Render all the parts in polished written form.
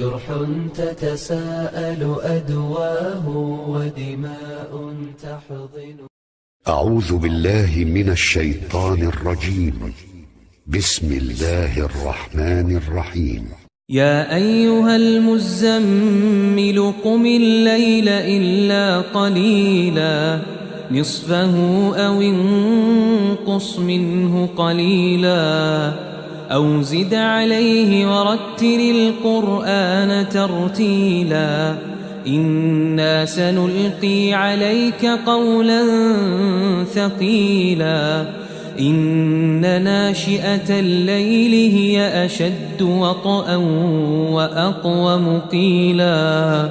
جرح تتساءل أدواه ودماء تحضن. أعوذ بالله من الشيطان الرجيم. بسم الله الرحمن الرحيم. يا أيها المزمل قم الليل إلا قليلا نصفه أو انقص منه قليلا أو زد عليه ورتل القرآن ترتيلا إنا سنلقي عليك قولا ثقيلا إن ناشئة الليل هي أشد وطئا وأقوم قيلا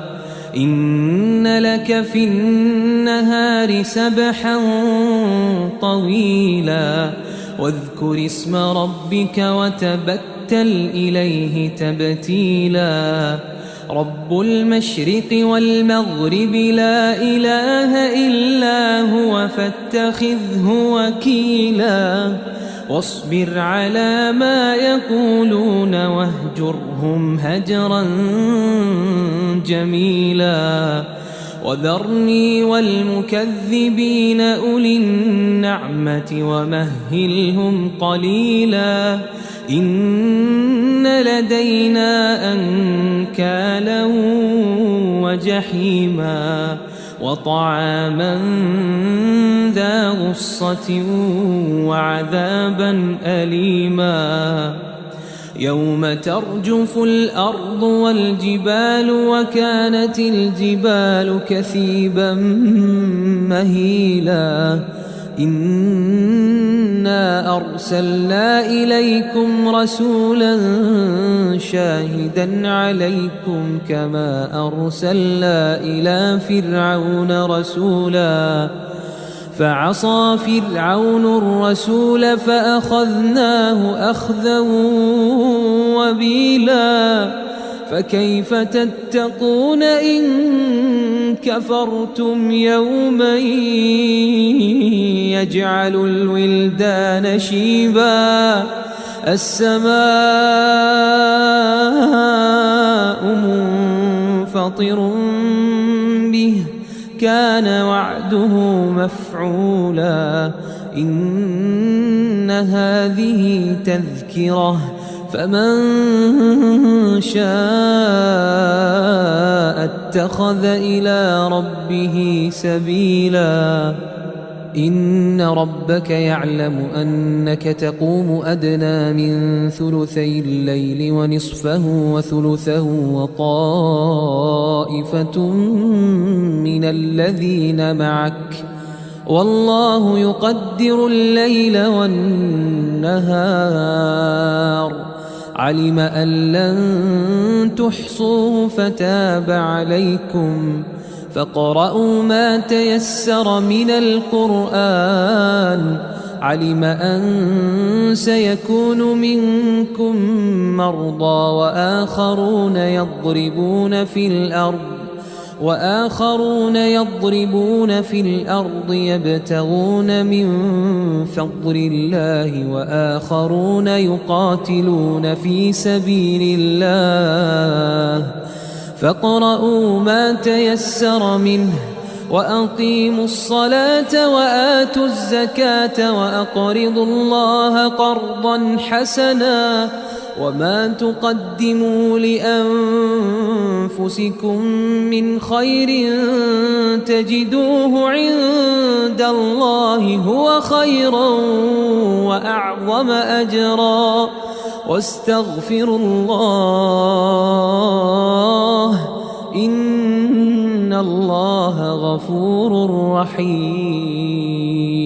إن لك في النهار سبحا طويلا واذكر اسم ربك وتبتل إليه تبتيلا رب المشرق والمغرب لا إله إلا هو فاتخذه وكيلا واصبر على ما يقولون واهجرهم هجرا جميلا وذرني والمكذبين أولي النعمة ومهلهم قليلا إن لدينا أنكالا وجحيما وطعاما ذا غصة وعذابا أليما يوم ترجف الأرض والجبال وكانت الجبال كثيبا مهيلا إنا أرسلنا إليكم رسولا شاهدا عليكم كما أرسلنا إلى فرعون رسولا فعصى فرعون الرسول فأخذناه أخذا وبيلا فكيف تتقون إن كفرتم يوما يجعل الولدان شيبا السماء منفطر به كان وعده مفعولا إن هذه تذكرة فمن شاء اتخذ إلى ربه سبيلا إن ربك يعلم أنك تقوم أدنى من ثلثي الليل ونصفه وثلثه وطائفة من الذين معك والله يقدر الليل والنهار علم أن لن تحصوه فتاب عليكم فاقرؤوا ما تيسر من القرآن علم أن سيكون منكم مرضى وآخرون يضربون في الأرض يبتغون من فضل الله وآخرون يقاتلون في سبيل الله فاقرؤوا ما تيسر منه وأقيموا الصلاة وآتوا الزكاة وأقرضوا الله قرضا حسنا وما تقدموا لأنفسكم من خير تجدوه عند الله هو خيرا وأعظم أجرا واستغفروا الله إن الله غفور رحيم.